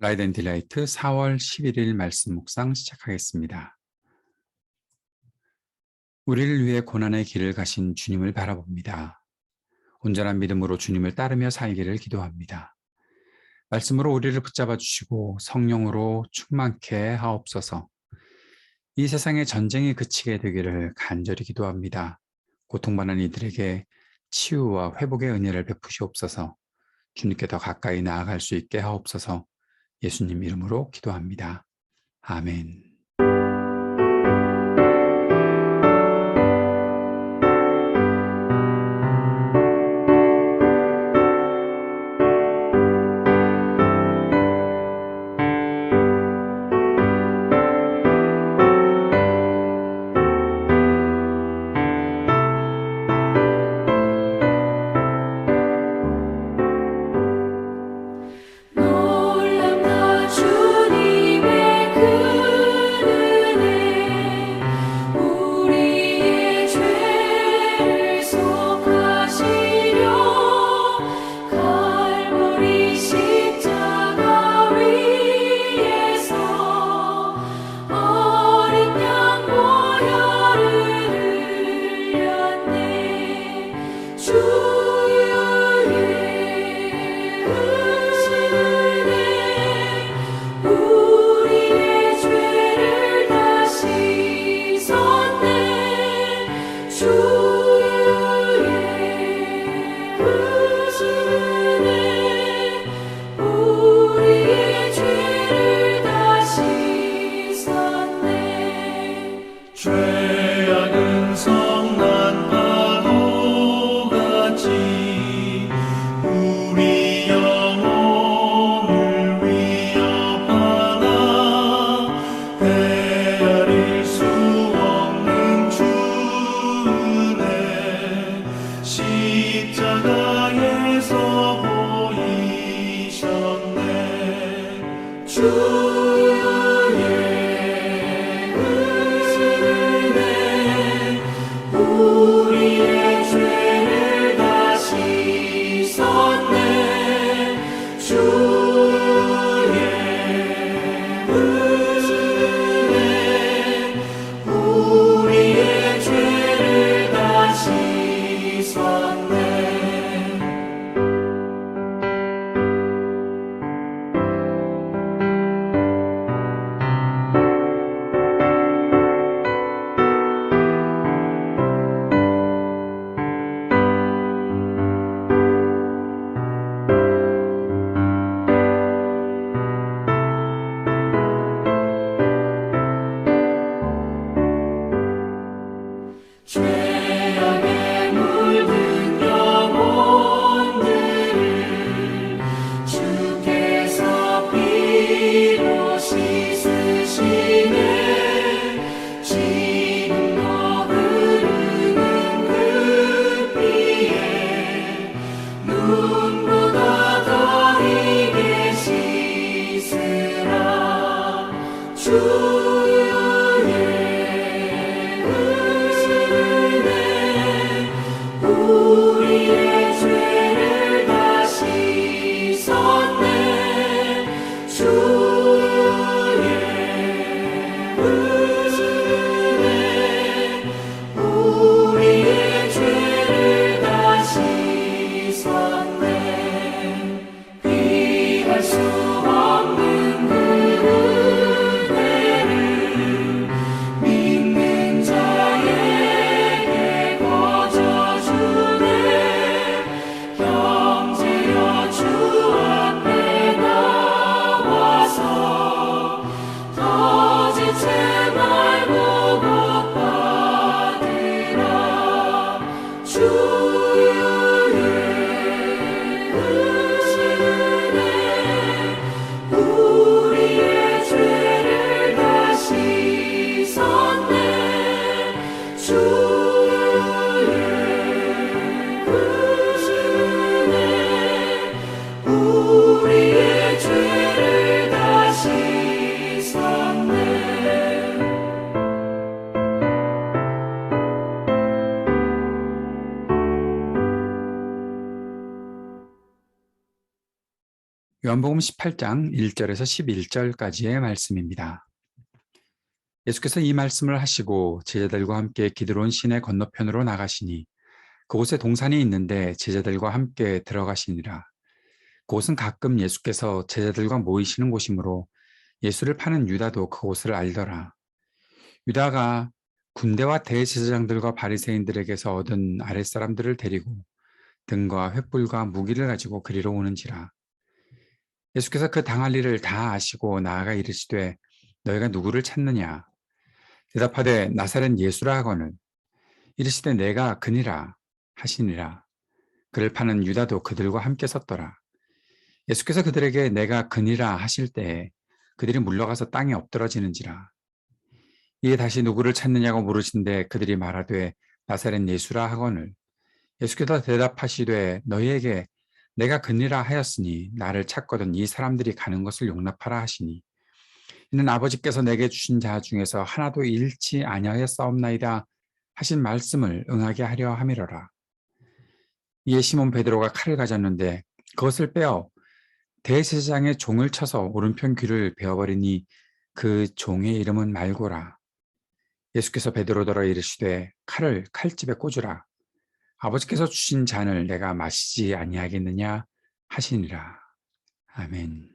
라이드 앤 딜라이트 4월 11일 말씀 묵상 시작하겠습니다. 우리를 위해 고난의 길을 가신 주님을 바라봅니다. 온전한 믿음으로 주님을 따르며 살기를 기도합니다. 말씀으로 우리를 붙잡아 주시고 성령으로 충만케 하옵소서. 이 세상의 전쟁이 그치게 되기를 간절히 기도합니다. 고통받는 이들에게 치유와 회복의 은혜를 베푸시옵소서. 주님께 더 가까이 나아갈 수 있게 하옵소서. 예수님 이름으로 기도합니다. 아멘. 우리의 죄를 다시 씻었네. 요한복음 18장 1절에서 11절까지의 말씀입니다. 예수께서 이 말씀을 하시고 제자들과 함께 기드론 시내 건너편으로 나가시니 그곳에 동산이 있는데 제자들과 함께 들어가시니라. 그곳은 가끔 예수께서 제자들과 모이시는 곳이므로 예수를 파는 유다도 그곳을 알더라. 유다가 군대와 대제사장들과 바리새인들에게서 얻은 아랫사람들을 데리고 등과 횃불과 무기를 가지고 그리로 오는지라. 예수께서 그 당할 일을 다 아시고 나아가 이르시되 너희가 누구를 찾느냐? 대답하되 나사렛 예수라 하거늘 이르시되 내가 그니라 하시니라. 그를 파는 유다도 그들과 함께 섰더라. 예수께서 그들에게 내가 그니라 하실 때에 그들이 물러가서 땅에 엎드러지는지라. 이에 다시 누구를 찾느냐고 물으신데 그들이 말하되 나사렛 예수라 하거늘 예수께서 대답하시되 너희에게 내가 그니라 하였으니 나를 찾거든 이 사람들이 가는 것을 용납하라 하시니 이는 아버지께서 내게 주신 자 중에서 하나도 잃지 아니하였사옵나이다 하신 말씀을 응하게 하려 함이로라. 이에 시몬 베드로가 칼을 가졌는데 그것을 빼어 대제사장의 종을 쳐서 오른편 귀를 베어버리니 그 종의 이름은 말고라. 예수께서 베드로더러 이르시되 칼을 칼집에 꽂으라. 아버지께서 주신 잔을 내가 마시지 아니하겠느냐 하시니라. 아멘.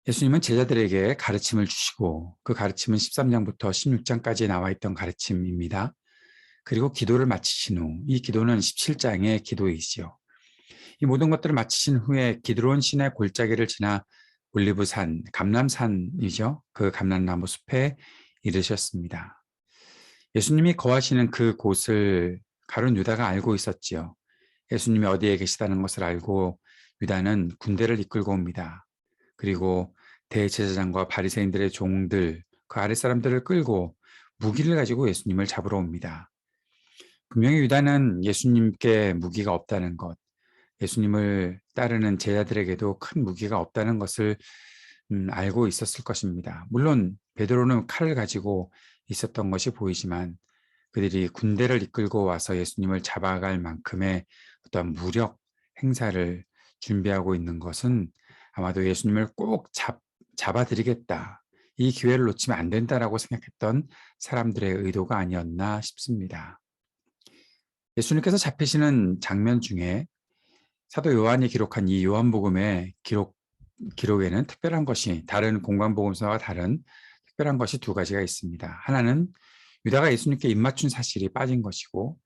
예수님은 제자들에게 가르침을 주시고 그 가르침은 13장부터 16장까지 나와 있던 가르침입니다. 그리고 기도를 마치신 후 이 기도는 17장의 기도이지요. 이 모든 것들을 마치신 후에 기드론 시내 골짜기를 지나 올리브산, 감람산이죠. 그 감람나무 숲에 이르셨습니다. 예수님이 거하시는 그 곳을 가룟 유다가 알고 있었지요. 예수님이 어디에 계시다는 것을 알고 유다는 군대를 이끌고 옵니다. 그리고 대제사장과 바리새인들의 종들, 그 아랫사람들을 끌고 무기를 가지고 예수님을 잡으러 옵니다. 분명히 유다는 예수님께 무기가 없다는 것, 예수님을 따르는 제자들에게도 큰 무기가 없다는 것을 알고 있었을 것입니다. 물론 베드로는 칼을 가지고 있었던 것이 보이지만 그들이 군대를 이끌고 와서 예수님을 잡아갈 만큼의 어떤 무력 행사를 준비하고 있는 것은 아마도 예수님을 꼭 잡아드리겠다. 이 기회를 놓치면 안 된다라고 생각했던 사람들의 의도가 아니었나 싶습니다. 예수님께서 잡히시는 장면 중에 사도 요한이 기록한 이 요한복음의 기록에는 특별한 것이 다른 공관복음서와 다른 특별한 것이 두 가지가 있습니다. 하나는 유다가 예수님께 입맞춘 사실이 빠진 것이고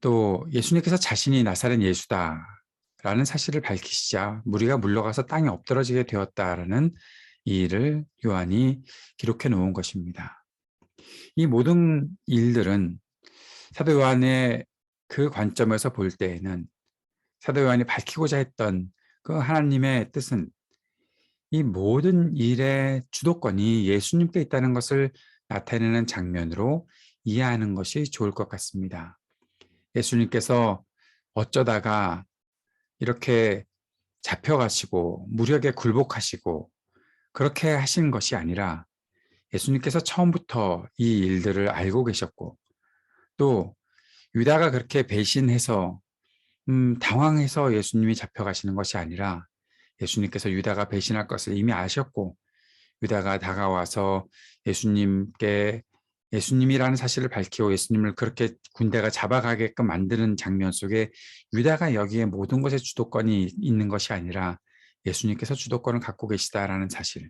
또 예수님께서 자신이 나사렛 예수다라는 사실을 밝히시자 무리가 물러가서 땅에 엎드러지게 되었다라는 이 일을 요한이 기록해 놓은 것입니다. 이 모든 일들은 사도 요한의 그 관점에서 볼 때에는 사도 요한이 밝히고자 했던 그 하나님의 뜻은 이 모든 일의 주도권이 예수님께 있다는 것을 나타내는 장면으로 이해하는 것이 좋을 것 같습니다. 예수님께서 어쩌다가 이렇게 잡혀가시고 무력에 굴복하시고 그렇게 하신 것이 아니라 예수님께서 처음부터 이 일들을 알고 계셨고 또 유다가 그렇게 배신해서 당황해서 예수님이 잡혀가시는 것이 아니라 예수님께서 유다가 배신할 것을 이미 아셨고 유다가 다가와서 예수님이라는 사실을 밝히고 예수님을 그렇게 군대가 잡아가게끔 만드는 장면 속에 유다가 여기에 모든 것의 주도권이 있는 것이 아니라 예수님께서 주도권을 갖고 계시다라는 사실.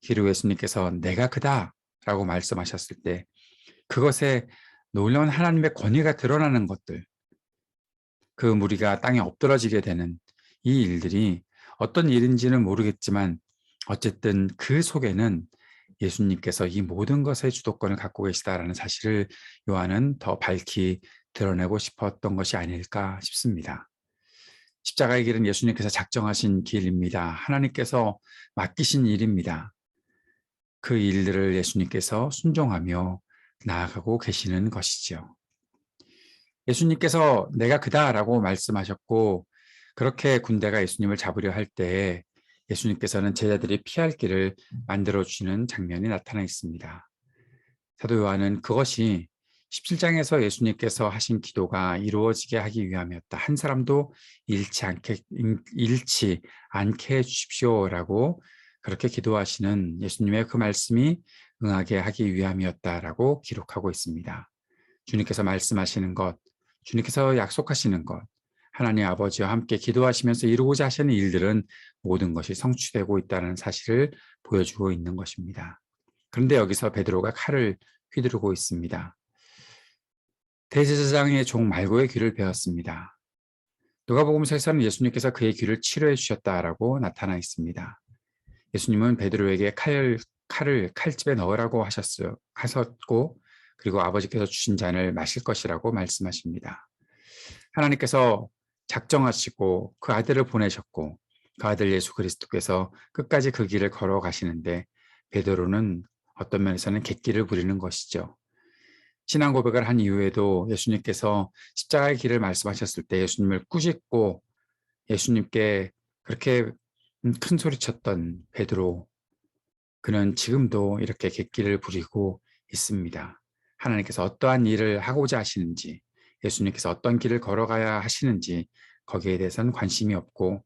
그리고 예수님께서 내가 그다라고 말씀하셨을 때 그것에 놀라운 하나님의 권위가 드러나는 것들, 그 무리가 땅에 엎드러지게 되는 이 일들이 어떤 일인지는 모르겠지만 어쨌든 그 속에는 예수님께서 이 모든 것의 주도권을 갖고 계시다라는 사실을 요한은 더 밝히 드러내고 싶었던 것이 아닐까 싶습니다. 십자가의 길은 예수님께서 작정하신 길입니다. 하나님께서 맡기신 일입니다. 그 일들을 예수님께서 순종하며 나아가고 계시는 것이지요. 예수님께서 내가 그다라고 말씀하셨고 그렇게 군대가 예수님을 잡으려 할 때에 예수님께서는 제자들이 피할 길을 만들어 주시는 장면이 나타나 있습니다. 사도 요한은 그것이 17장에서 예수님께서 하신 기도가 이루어지게 하기 위함이었다. 한 사람도 잃지 않게 해주십시오라고 그렇게 기도하시는 예수님의 그 말씀이 응하게 하기 위함이었다라고 기록하고 있습니다. 주님께서 말씀하시는 것, 주님께서 약속하시는 것, 하나님 아버지와 함께 기도하시면서 이루고자 하시는 일들은 모든 것이 성취되고 있다는 사실을 보여주고 있는 것입니다. 그런데 여기서 베드로가 칼을 휘두르고 있습니다. 대제사장의 종 말고의 귀를 베었습니다. 누가복음서에서는 예수님께서 그의 귀를 치료해 주셨다라고 나타나 있습니다. 예수님은 베드로에게 칼을 칼집에 넣으라고 하셨고 그리고 아버지께서 주신 잔을 마실 것이라고 말씀하십니다. 하나님께서 작정하시고 그 아들을 보내셨고 그 아들 예수 그리스도께서 끝까지 그 길을 걸어가시는데 베드로는 어떤 면에서는 객기를 부리는 것이죠. 신앙 고백을 한 이후에도 예수님께서 십자가의 길을 말씀하셨을 때 예수님을 꾸짖고 예수님께 그렇게 큰 소리쳤던 베드로, 그는 지금도 이렇게 객기를 부리고 있습니다. 하나님께서 어떠한 일을 하고자 하시는지, 예수님께서 어떤 길을 걸어가야 하시는지 거기에 대해서는 관심이 없고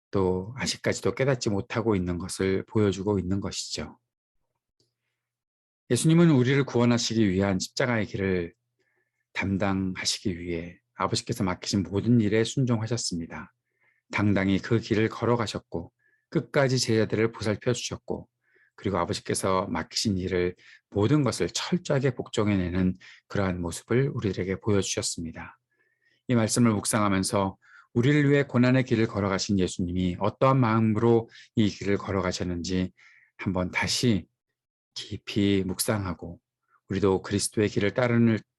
또 아직까지도 깨닫지 못하고 있는 것을 보여주고 있는 것이죠. 예수님은 우리를 구원하시기 위한 십자가의 길을 담당하시기 위해 아버지께서 맡기신 모든 일에 순종하셨습니다. 당당히 그 길을 걸어가셨고 끝까지 제자들을 보살펴 주셨고 그리고 아버지께서 맡기신 일을 모든 것을 철저하게 복종해내는 그러한 모습을 우리에게 보여주셨습니다. 이 말씀을 묵상하면서 우리를 위해 고난의 길을 걸어가신 예수님이 어떠한 마음으로 이 길을 걸어가셨는지 한번 다시 깊이 묵상하고 우리도 그리스도의 길을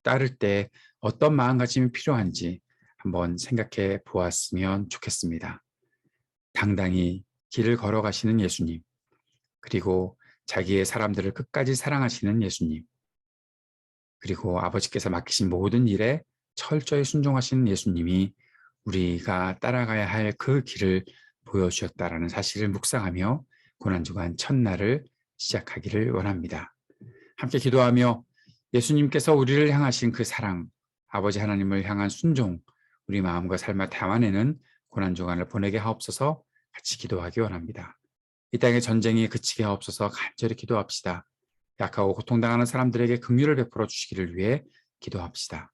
따를 때 어떤 마음가짐이 필요한지 한번 생각해 보았으면 좋겠습니다. 당당히 길을 걸어가시는 예수님, 그리고 자기의 사람들을 끝까지 사랑하시는 예수님, 그리고 아버지께서 맡기신 모든 일에 철저히 순종하시는 예수님이 우리가 따라가야 할 그 길을 보여주셨다라는 사실을 묵상하며 고난주간 첫날을 시작하기를 원합니다. 함께 기도하며 예수님께서 우리를 향하신 그 사랑, 아버지 하나님을 향한 순종, 우리 마음과 삶에 담아내는 고난주간을 보내게 하옵소서. 같이 기도하기 원합니다. 이 땅의 전쟁이 그치게 하옵소서. 간절히 기도합시다. 약하고 고통당하는 사람들에게 긍휼을 베풀어 주시기를 위해 기도합시다.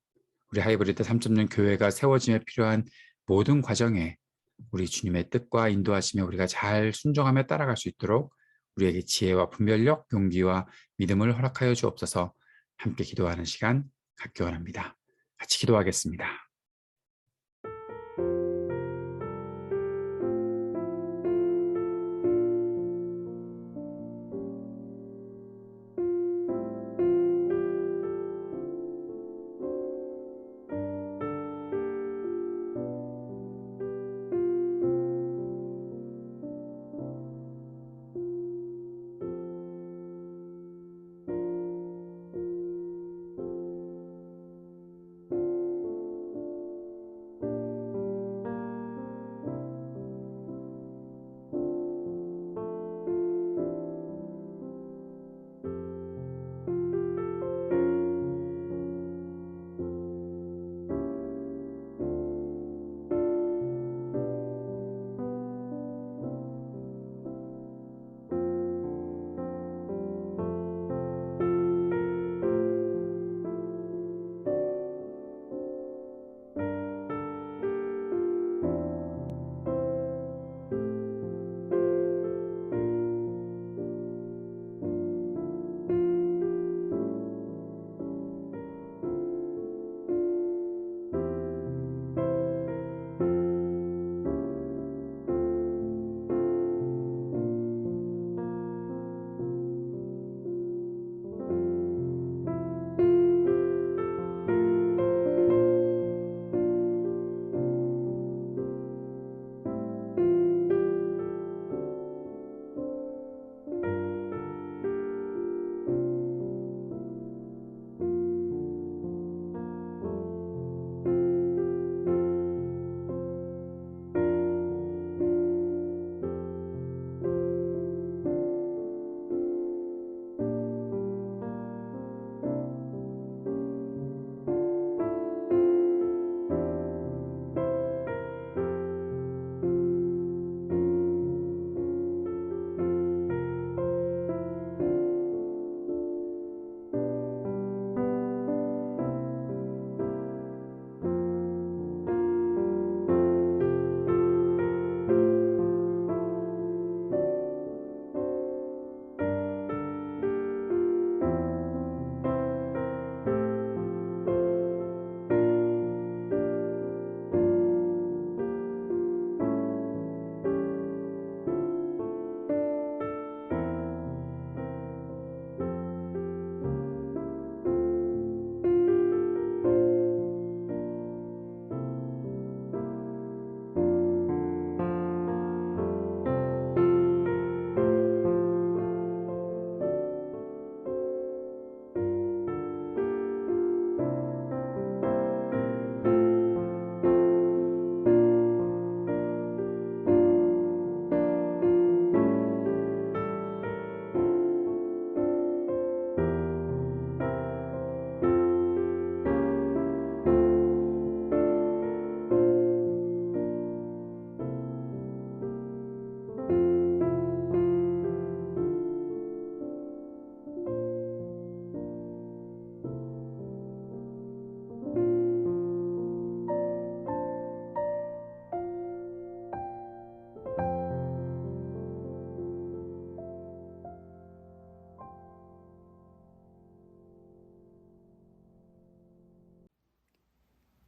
우리 하이브리드 3.0 교회가 세워짐에 필요한 모든 과정에 우리 주님의 뜻과 인도하심에 우리가 잘 순종하며 따라갈 수 있도록 우리에게 지혜와 분별력, 용기와 믿음을 허락하여 주옵소서. 함께 기도하는 시간 갖기 원합니다. 같이 기도하겠습니다.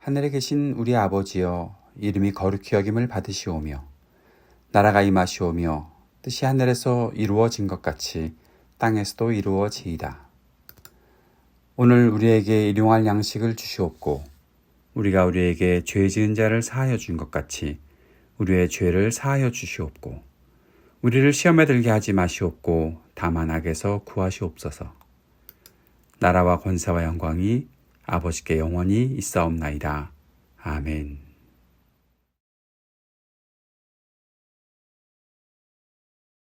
하늘에 계신 우리 아버지여, 이름이 거룩히 여김을 받으시오며 나라가 임하시오며 뜻이 하늘에서 이루어진 것 같이 땅에서도 이루어지이다. 오늘 우리에게 일용할 양식을 주시옵고 우리가 우리에게 죄 지은 자를 사하여 준 것 같이 우리의 죄를 사하여 주시옵고 우리를 시험에 들게 하지 마시옵고 다만 악에서 구하시옵소서. 나라와 권세와 영광이 아버지께 영원히 있사옵나이다. 아멘.